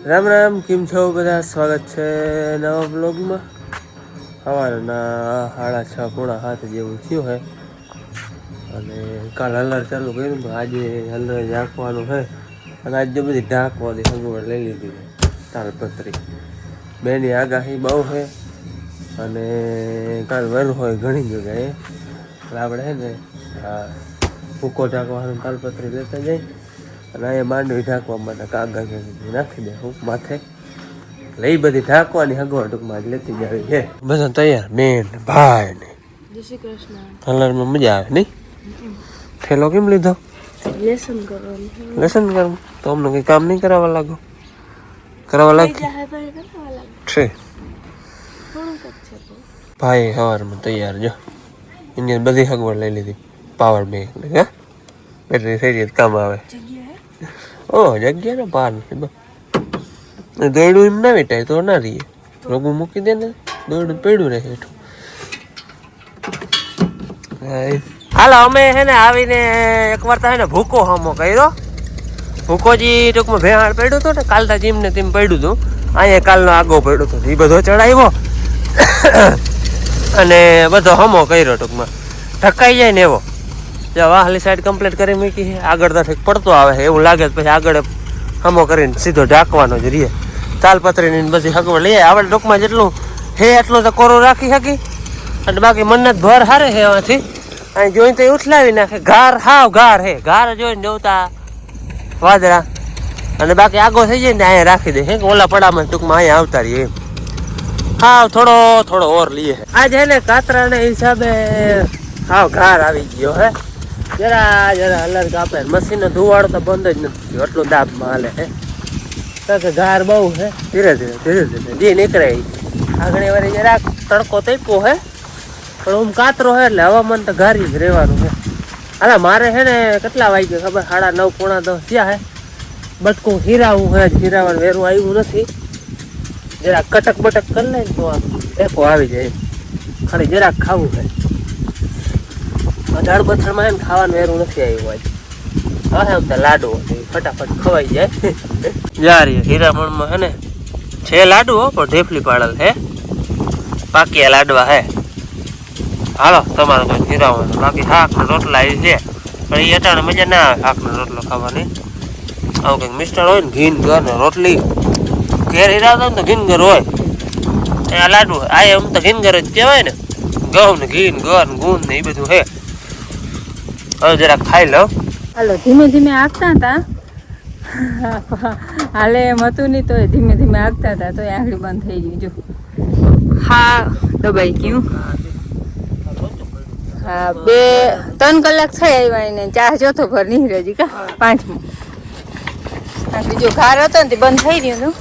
રામ રામ, કેમ છો બધા? સ્વાગત છે નવા બ્લોગમાં. સવારના 6:30 જેવું થયું છે અને કાલ હલર ચાલુ કર્યું તો આજે હલર ઝાંકવાનું છે. અને આજે બધી ઢાંકવાની સગવડ લઈ લીધી છે. તાલપત્રી બેની આગાહી બહુ છે અને કાલ વર હોય ઘણી જગ્યાએ. એટલે આપણે છે ને ભૂકો ઢાંકવાનું તાલપત્રી લેતા જઈ અને અહીંયા માંડવી ઢાંકવા માટે કાગળ નાખી દે હું માથે. એટલે એ બધી ઢાંકવાની સગવડ ટૂંકમાં જ લેતી જ આવી છે. બધા તૈયાર, બેન ભાઈ ને. જય શ્રી કૃષ્ણ. કલરમાં મજા આવે નહીં? થેલો કેમ લીધો? લેસન કરવાનું. લેસન કરવું તો અમને કંઈ કામ નહીં કરાવવા લાગો? કરાવવા લાગે છે. ભાઈ સવારમાં તૈયાર જો એની બધી સગવડ લઈ લીધી. પાવર બેંક હે બેટરી થઈ જાય કામ આવે. ઓ જગ્યા ને પાર નથી દોડું એમ ના વેટાય તો ના રહીએ. રોગું મૂકી દે ને દોડું પડ્યું રહે હેઠું. હાલો અમે હે ને આવીને એકવાર તો હે ને ભૂકો હમો કર્યો. ભૂકોજી ટૂંકમાં ભેહાણ પડ્યું હતું ને કાલ તા જીમ ને તેમ પડ્યું હતું. અહીંયા કાલનો આગો પડ્યો હતો એ બધો ચડાવ્યો અને બધો હમો કર્યો. ટૂંકમાં ઢકાઈ જાય ને એવો. વાહલી સાઈડ કમ્પ્લીટ કરી મૂકી છે. આગળ તો ઠીક પડતો આવે છે એવું લાગે પછી આગળ હમો કરીને સીધો ઢાંકવાનો જ રહીએ. તાલપત્રીની બધી સગવડ લઈએ આપણે ટૂંકમાં જેટલું હે એટલું તો કોરો રાખી શકી. અને બાકી મન્નત ભર હારે છે એમાંથી અહીં જોઈને તો ઉથલાવી નાખે. ઘાર હાવ ઘાર હે. ઘાર જોઈને જોતા વાદળા અને બાકી આગો થઈ જાય ને અહીંયા રાખી દે. ઓલા પડામાં ટૂંકમાં અહીંયા આવતા રહીએ એમ. હાવ થોડો ઓર લઈએ. આજ હે ને કાતરાના હિસાબે હાવ ઘાર આવી ગયો હે. જરા હલર કાપે. મશીનનો ધુવાડો તો બંધ જ નથી થયો. એટલું દાબમાં હાલે હે. કારણ કે ઘાર બહુ હે. ધીરે ધીરે જે નીકળે આગળ વાળી જરાક તડકો તપ્યો હે પણ હું કાતરો હે એટલે હવામાન તો ઘારી જ રહેવાનું હે. હાલા મારે હે ને કેટલા વાગે ખબર 9:30 પોણા 10 થયા હે. બટકું હીરાવું હે. હીરાવાનું વેરું આવ્યું નથી. જરાક કટક બટક કરી લે તો ટેકો આવી જાય. ખાલી જરાક ખાવું હે. અઢાર બથરમાં એમ ખાવાનું વેરું નથી આવ્યું આજ. હવે આમ તો લાડુ ફટાફટ ખવાઈ જાય. યાર હીરામણમાં હે ને છે લાડુ પણ ઢેફલી પાડેલ હે. પાકિયા લાડવા હે. હાલો તમારે કોઈ હીરામણ બાકી શાક ને રોટલા એ છે પણ એ અટાણે મજા ના આવે શાક ને રોટલો ખાવાની. આવું કંઈક મિસ્ટર હોય ને ઘીન ઘર ને રોટલી ઘેર હીરાવતા ને તો ઘીનગર હોય. આ લાડુ આ એમ તો ઘીનગર જ કહેવાય ને. ઘઉં ને ઘી ને ગર ને ગુંદ ને એ બધું હે. હવે જરાક ખાઈ લો. હાલો ધીમે ધીમે આગતા હતા. હાલે એમ હતું નહીં તો ધીમે ધીમે આગતા હતા તો આંગળી બંધ થઈ ગઈ. જો હા દબાઈ ગયું. હા 2-3 કલાક થઈ આવ્યા એને. ચા ચોથો ભર નહીં હજી કા 5મો. બીજો ઘાર હતો ને તે બંધ થઈ ગયું હતું.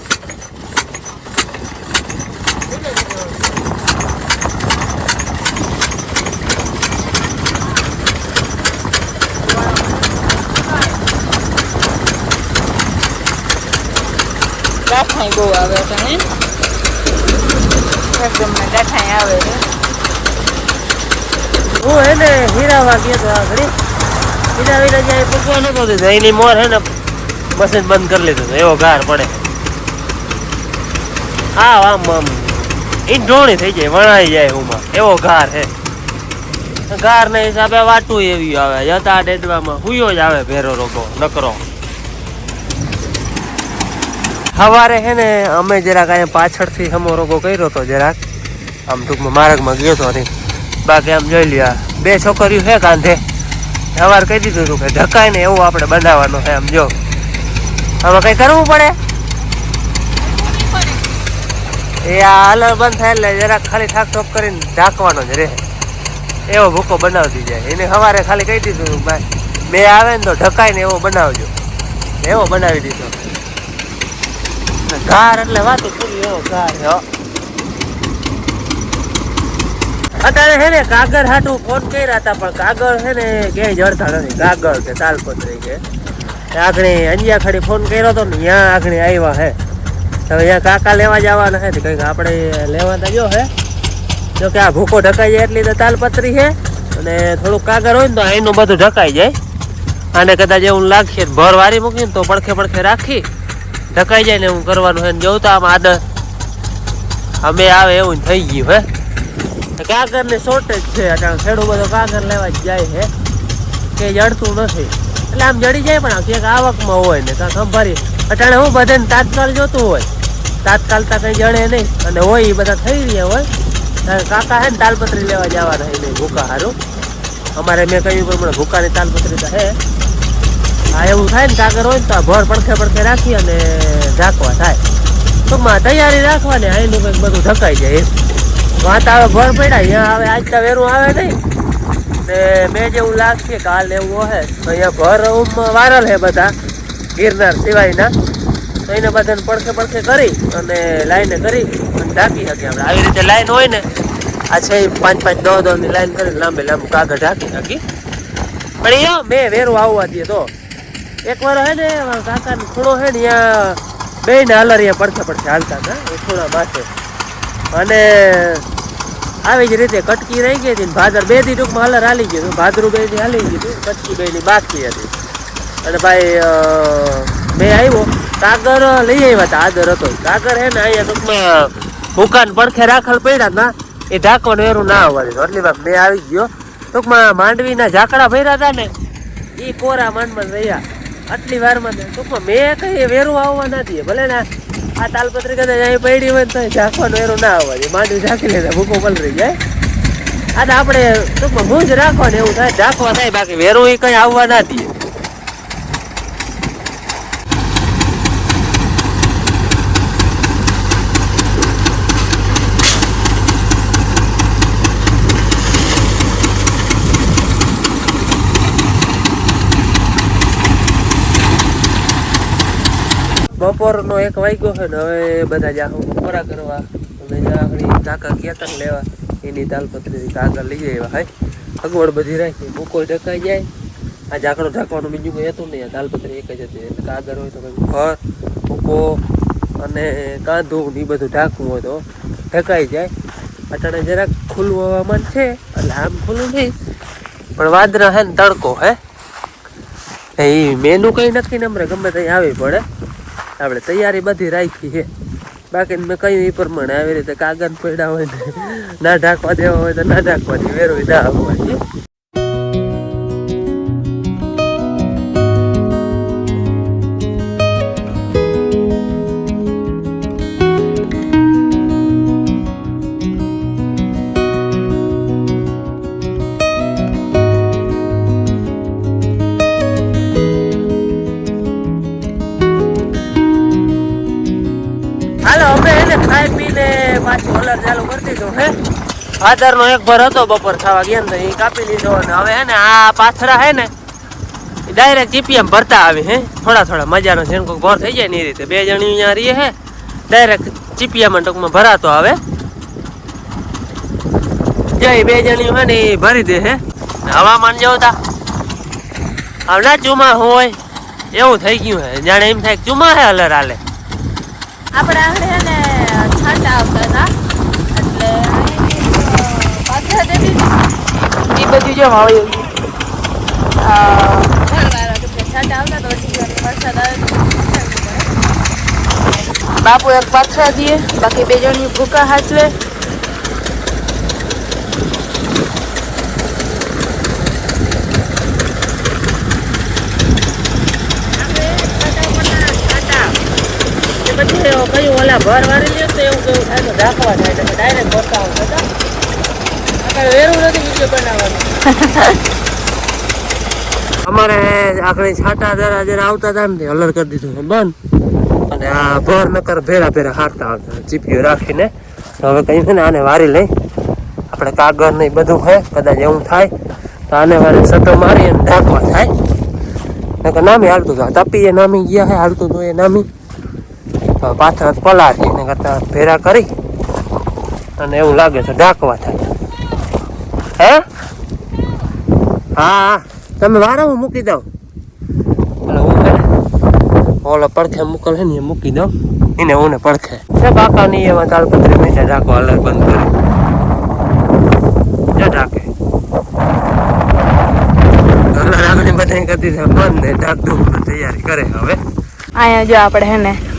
ગાંઠાઈ બહુ આવે છે ને એકદમ ગાંઠાઈ આવે છે. હું હે ને હીરાવા ગયો તો આગળ હીરાવીને જાય પૂછવા નતો દીધો. એની મોર હે ને મશીન બંધ કરી લીધું એવો ઘાર પડે. હા આમ ઈન ઢોણી થઈ જાય વણાઈ જાય હુંમાં એવો ઘાર હે. ઘાર ના હિસાબે વાટું એવી આવે. જતા ડેડવામાં હુયો જ આવે ભેરો રોગો નકરો. સવારે હે ને અમે જરાક અહીંયા પાછળથી હમો રોગો કર્યો હતો. જરાક આમ ટૂંકમાં માર્ગમાં ગયો હતો નહીં. બાકી આમ જોઈ લ્યો 2 છોકરીઓ છે કાંધે. સવારે કહી દીધું હતું કે ઢકાય ને એવું આપણે બનાવવાનું છે. આમ જો આમાં કંઈ કરવું પડે એ આ હલર બંધ થાય એટલે જરાક ખાલી ઠાક ઠોક કરીને ઢાંકવાનો જ રહે. એવો ભૂકો બનાવતી જાય. એને સવારે ખાલી કહી દીધું ભાઈ મેં આવે ને તો ઢકાય ને એવો બનાવજો. એવો બનાવી દીધો. ઘાર એટલે વાતું પૂરી એવો ઘાર. અત્યારે હે ને કાગળ હાટું ફોન કર્યા હતા પણ કાગળ હે ને ક્યાંય જડતા નથી. કાગળ કે તાલપત્રી કે આગળ અંજિયા ખાડી ફોન કર્યો હતો ને ત્યાં આગળ આવ્યા હે. હવે અહીંયા કાકા લેવા જવાના હે કંઈક આપણે લેવાતા જો હે. જો કે આ ભૂકો ઢકાઈ જાય એટલી તો તાલપત્રી છે અને થોડુંક કાગળ હોય ને તો અહીંનું બધું ઢકાઈ જાય. આને કદાચ એવું લાગશે ભર વારી મૂકીને તો પડખે રાખી ઢકાઈ જાય ને એવું કરવાનું છે. જોઉં તો આમ આદર અમે આવે એવું થઈ ગયું હે. કાગર ને શોર્ટેજ છે અટાણે, ખેડૂત બધો કાગર લેવા જ જાય છે કે જડતું નથી. એટલે આમ જડી જાય પણ ક્યાંક આવકમાં હોય ને કાંક સંભારી. અટાણે હું બધાને તાત્કાલ જોતું હોય, તાત્કાલ તા કઈ જડે નહીં અને હોય એ બધા થઈ રહ્યા હોય. કાકા હે ને તાલપત્રી લેવા જવાના હે નહીં ભૂકા હારું. અમારે મેં કહ્યું પ્રમાણે ભૂકાની તાલપત્રી તો હે. હા એવું થાય ને કાગર હોય ને તો ભર પડખે રાખી અને ઢાંકવા થાય. ટૂંકમાં તૈયારી રાખવાની. આઈનું કંઈક બધું ઢકાઈ જાય. વાત આવે ભર પડ્યા અહીંયા આવે આજ તો વેરું આવે નહીં ને મેં જેવું લાગશે કાલ એવું હે તો અહીંયા ભર વારલ હે બધા ગિરનાર સિવાયના, તો એને બધાને પડખે કરી અને લાઈને કરી અને ઢાંકી શકીએ આપણે. આવી રીતે લાઈન હોય ને આ છે 5-5 10 ની લાઈન કરીને લાંબે કાગળ ઢાંકી નાખી. પણ અહીંયા મેં વેરું આવવા દઈએ તો એક વાર હે ને કાકાનો ખૂણો હે ને ત્યાં બે ને હલરિયા પડખે હાલતા હતા એ ખૂણા માથે, અને આવી જ રીતે કટકી રહી ગઈ હતી. ભાદર 2 દી ટૂંકમાં હલર હાલી ગયું હતું, ભાદરું 2 દી હાલી ગયું હતું, કટકી 2 ની બાકી હતી. અને ભાઈ મેં આવ્યો કાગર લઈ આવ્યા હતા, આદર હતો કાગર હે ને અહીંયા ટૂંકમાં ભૂકાન પડખે રાખલ પડ્યા ના એ ઢાંકવાનું વેરું ના આવવા દીધું. એટલી વાર મેં આવી ગયો. ટૂંકમાં માંડવીના ઝાકડા ભર્યા હતા ને એ કોરા માંડમાં રહ્યા આટલી વારમાં. ટૂંકમાં મેં કઈ વેરું આવવા ના દઈએ. ભલે ને આ તાલપત્રી કદાચ અહીં પડી હોય ને તો ઝાંખવાનું વેરું ના આવવા દે. માંડવી ઝાંકી લેતા ભૂકો પલરી જાય. આ તો આપણે ટૂંકમાં ભૂંજ રાખવાનું એવું થાય, ઝાંખવા થાય, બાકી વેરું એ કઈ આવવા ના દઈએ. બપોરનો 1 વાગ્યો છે ને હવે બધા જાહું બપોરા કરવા અને જાહણી કાકા કેતન લેવા એની તાલપત્રી કાગળ લઈ આવ્યા. હાય અગવડ બધી રાખી, ભૂકો ઢકાઈ જાય. આ ઝાકડો ઢાંકવાનું બીજું કંઈ હતું નહીં, તાલપત્રી એક જ હતી. એટલે કાગળ હોય તો કંઈક ફર ભૂકો અને કાંધું ને એ બધું ઢાંકવું હોય તો ઢકાઈ જાય. અટાણે જરાક ખુલ્લું હવામાન છે એટલે આમ ખુલ્લું નહીં પણ વાદરા હે ને તડકો હે એ મેનુ કંઈ નક્કી નંબરે ગમે ત્યાં આવી પડે. આપણે તૈયારી બધી રાખી છે, બાકી મેં કહ્યું એ પ્રમાણે આવી રીતે કાગળ પડ્યા હોય ને ના ઢાંકવા દેવા હોય તો ના ઢાંકવાથી વેરું ના આવવાથી. ખાઈ પીને પાછું હલર ચાલુ કરી દીધું હે. આદરનો એક ભર હતો બપોર ખાવા ગયા ને એ કાપી લીધો અને હવે હે ને આ પાથરા હે ને ડાયરેક્ટ ચીપિયામ ભરતા આવે હે થોડા મજાનો જેમ કોઈ ભર થઈ જાય ને એ રીતે. 2 જણી અહીંયા રહીએ હે ડાયરેક્ટ ચીપિયામાં ટૂંકમાં ભરાતો આવે. જે 2 જણી હોય ને એ ભરી દે હે. હવામાન જેવું તા હવે ના ચુમા હોય એવું થઈ ગયું હે, જાણે એમ થાય ચુમા હે હલર હાલે. આપણે આંગળે હે ને છાંટા આવતા હતા એટલે પાછળ દેવી એ બધું જેમ આવ્યું છાંટા આવતા તો વરસાદ આવે. બાપુ એક પાછળ દઈએ, બાકી 2 જણની ભૂકા હાચવે. પછી કયું ઓલા ભર વાળી લે તો એવું કેવું થાય તો ઢાંકવા થાય એટલે ડાયરેક્ટ ભરતા આવતા હતા. વેરું નથી વિડીયો બનાવવાનું. અમારે આખરે છાંટા જરા આવતા હતા ને હલર કરી દીધું બંધ અને આ ભર નકર ભેરા હારતા આવતા ચીપીઓ રાખીને. હવે કઈ છે ને આને વારી લઈ આપણે કાગળ ને બધું હોય કદાચ એવું થાય તો આને વારી સટો મારી અને ઢાંકવા થાય. નકર નામી હાલતું હતું, તપીએ નામી ગયા હે હાલતું હતું એ નામી પાથરા પલાળી એને કરતા ભેરા કરી અને એવું લાગે છે ઢાંકવા થાય હે. હા તમે વારો હું મૂકી દઉં એટલે હું ઓલો પડખે મૂકલ છે ને એ મૂકી દઉં એને હું ને પડખે કાકા ની એમાં તાલપત્રી નીચે ઢાંકવા અલગ બંધ કરી ઢાંકે આગળ બધા કરી દીધા બંધ ને ઢાંક દઉં તૈયારી કરે. હવે અહીંયા જો આપણે હે ને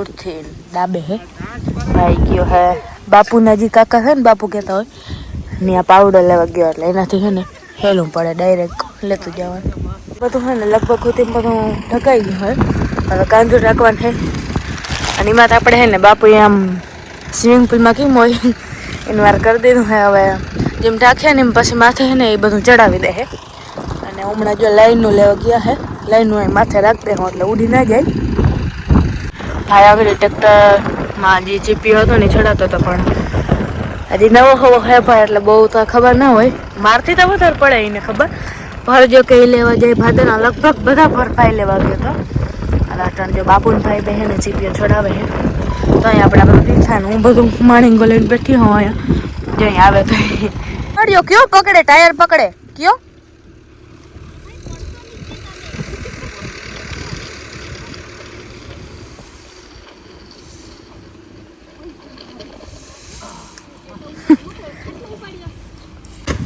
સૌથી ડાબે હે ભાઈ ગયો હે બાપુના જે કાકા છે ને બાપુ કહેતા હોય ત્યાં પાવડર લેવા ગયો એટલે એનાથી છે ને હેલું પડે ડાયરેક્ટ લેતું જવાનું બધું છે ને લગભગ હોતી બધું ઢકાઈ ગયું હોય હવે કાંધું ઢાંકવાનું છે અને એમાં આપણે છે ને બાપુએ આમ સ્વિમિંગ પુલમાં કેમ હોય એની વાર કરી દીધું છે હવે જેમ ઢાંક્યા ને એમ પછી માથે છે ને એ બધું ચડાવી દે છે અને હમણાં જો લાઈનનું લેવા ગયા છે લાઈનનું અહીં માથે રાખી દે એટલે ઉડી ના જાય ભાઈ આગળ ટ્રેક્ટરમાં જે ચીપીઓ હતો ને ચડાતો હતો પણ હજી નવો હવો હે ભાઈ એટલે બહુ તો ખબર ના હોય મારથી તો વધારે પડે એને ખબર ભર જો કે લેવા જાય ભાદરના લગભગ બધા ભરપાઈ લેવા ગયો હતો અને અટણ જો બાપુન ભાઈ બહેને ચીપીઓ ચડાવે છે તો અહીં આપણે બધું પીછા ને હું બધું માણીંગો લઈને બેઠી હોઉં અહીંયા જો અહીં આવે તો પકડ્યો કયો પકડે ટાયર પકડે કયો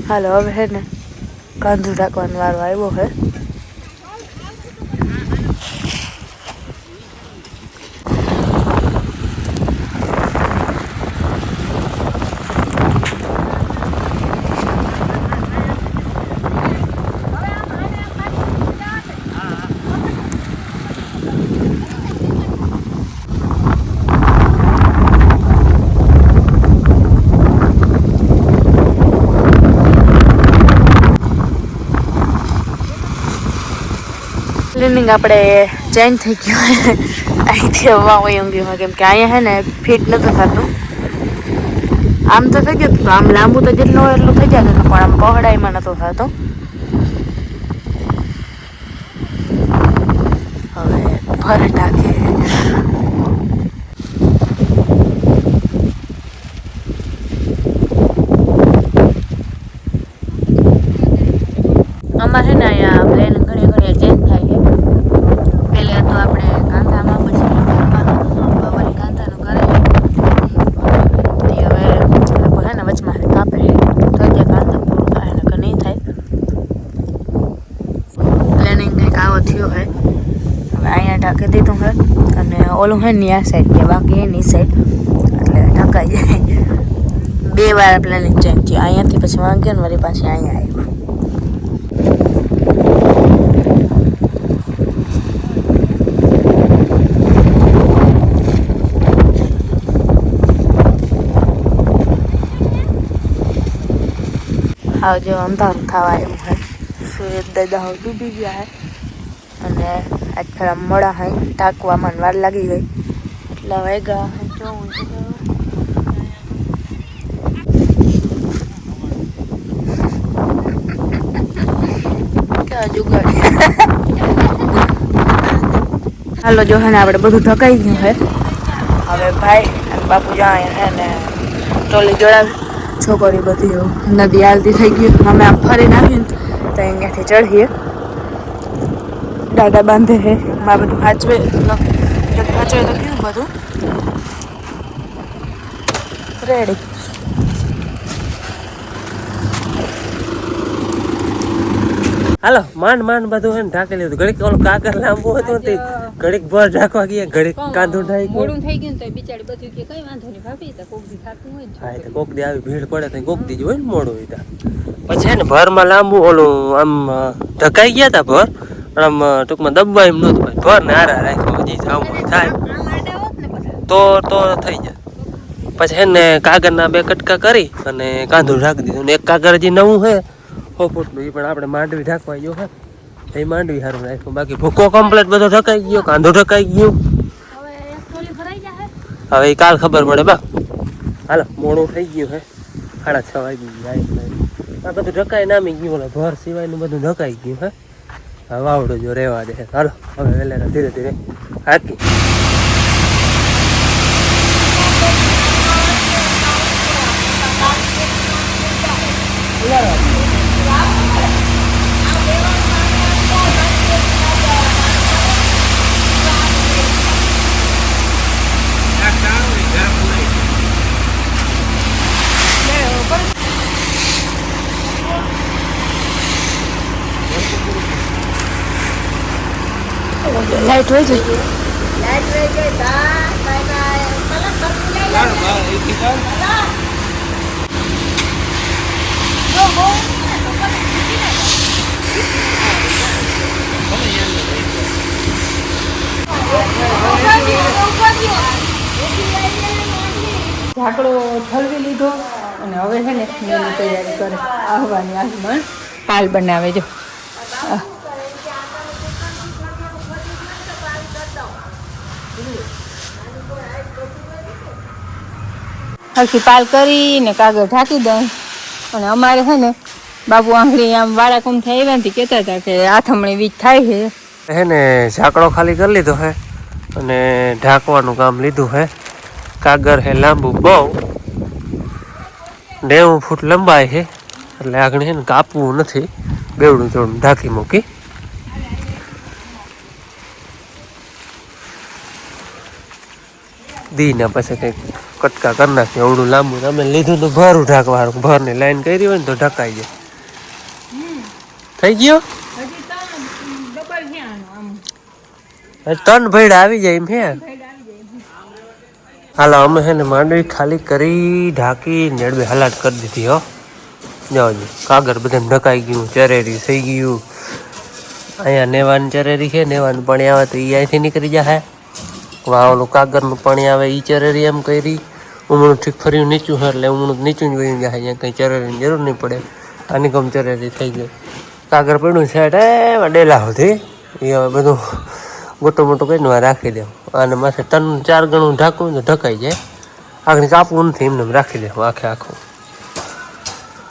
હાલો હવે હે ને કાંધું ઢાંકવાનો વારો આવ્યો હે ક્લિનિંગ આપણે ચેન્જ થઈ ગયું અહીંથી હવા હોય ઊંઘી કેમ કે અહીંયા હે ને ફિટ નતું થતું આમ તો થઈ ગયું આમ લાંબુ તો જેટલું હોય એટલું થઈ જતું પણ આમ પહોળાઈમાં નતું થતું હવે ભર ટાંકે અમારે છે ને અહીંયા પ્લેન ઘણી ઘણી ચેન્જ થાય છે પહેલે તો આપણે કાંધામાં પછી વળી કાંધાનું કરે તે હવે લોકો છે ને વચમાંથી કાપે તો જે કાંધા પૂરું થાય ને કે નહીં થાય પ્લેનિંગ કંઈક આવો થયો હોય હવે અહીંયા ઢાંકી દીધું હોય અને ઓલું હોય ને આ સાઈડ કે બાકી એની સાઈડ એટલે ઢંકાઈ જાય 2 વાર પ્લેનિંગ ચેન્જ થયું અહીંયાથી પછી વાંગ્યો ને વળી પાછી અહીંયા આવ્યું આવ જો અંધારું થવા આવ્યું હોય સૂરજ દાદા ડૂબી ગયા હે અને આજ થોડા મોડા હોય ટાંકવામાં વાર લાગી ગઈ એટલા વાગ્યા જોવું હાલો જો હે ને આપણે બધું ઢકાઈ ગયું હે હવે ભાઈ અને બાપુ જાય હે ને ટ્રોલી જોડાવી છોકરી બધી નદી હાલતી થઈ ગઈ અમે આમ ફરીને આવીને તો અહીંયાથી ચઢીએ દાદા બાંધે હે માં બધું હાચવે હાચવે તો કેવું બધું રેડી હાલો માંડ બધું હે ને ઢાંકી લીધું ઘડીક ઓલું કાગળ લાંબુ હતું તે ઘડીક ભર ઢાંકવા ગયા ઘડીક કાંધું ઢાંકી મોડું થઈ ગયું તો બિચારી બધું કે કઈ વાંધો નહીં ભાભી તો કોક દી થાતું હોય હા તો કોક દી આવી ભીડ પડે તો કોક દી જ હોય ને મોડું હોય પછી હે ને ભરમાં લાંબુ ઓલું આમ ઢકાઈ ગયા તા ભર આમ ટૂંકમાં દબાય એમ નહોતું ભાઈ ભર ને હારા રાખ્યો હજી જાવું થાય તો થઈ જાય પછી હે ને કાગળના 2 કટકા કરી અને કાંધું ઢાંકી દીધું ને એક કાગળ હજી નવું છે 100 ફૂટનું એ પણ આપણે માંડવી ઢાંકવા ગયો હે એ માંડવી સારું રાખ્યું બાકી ભૂકો કમ્પ્લીટ બધો ઢકાઈ ગયો કાંધો ઢકાઈ ગયો હવે એ કાલ ખબર પડે બા હાલો મોડું થઈ ગયું હે 6:30 વાગી ગયા આ બધું ઢકાઈ નામી ગયું ઓલા ભર સિવાયનું બધું ઢકાઈ ગયું હે હવે વાવડો જો રહેવા દે હાલો હવે વહેલા ધીરે ધીરે હાકી લાઈટ હોય છે લાઈટ વહી ગઈ બાય બાય કલર બદલી જો બહુ ઝાકડો ઠલવી લીધો અને હવે છે ને મેની તૈયારી કરે આવવાની આગમન પાલ બનાવે જો આખી પાલ કરીને કાગળ ઢાંકી દઉં અને અમારે છે ને બાપુ આંગળી આમ વાળા કોમથી આવ્યા ને કહેતા હતા કે આથમણી વીજ થાય છે હે ને ઝાકડો ખાલી કરી લીધો હે અને ઢાંકવાનું કામ લીધું હે કાગળ હે લાંબુ બહુ 90 ફૂટ લંબાઈ છે એટલે આગળ છે ને કાપવું નથી બેવડું થોડું ઢાંકી મૂકી દીના પછી કંઈક કટકા કરી નાખી એવડું લાંબુ તમે લીધું તો ભરું ઢાંકવાનું ભરની લાઈન કરી હોય ને તો ઢકાઈ જાય થઈ ગયો ત્રણ ભેડા આવી જાય એમ હે હાલો અમે છે ને માંડવી ખાલી કરી ઢાંકી જડબે હલાટ કરી દીધી હો જાઓ કાગળ બધાને ઢકાઈ ગયું ચરેરી થઈ ગયું અહીંયા નેવાની ચરેરી છે નેવાનું પાણી આવે તો એ અહીંથી નીકળી જાય વાવલું કાગળનું પાણી આવે એ ચરેરી એમ કરી ઉમણું ઠીક ફર્યું નીચું છે એટલે ઉમણું નીચું જ વહી જાય અહીંયા કંઈ ચરેરીની જરૂર નહીં પડે આની ગમ ચરેરી થઈ ગઈ કાગળ પડ્યું છે એમાં ડેલા સુધી એ હવે બધું મોટું મોટું કરીને રાખી દેવું અને માથે 3-4 ગણું ઢાંકવું તો ઢકાઈ જાય આગળ કાપવું નથી એમને રાખી દેવું આખે આખું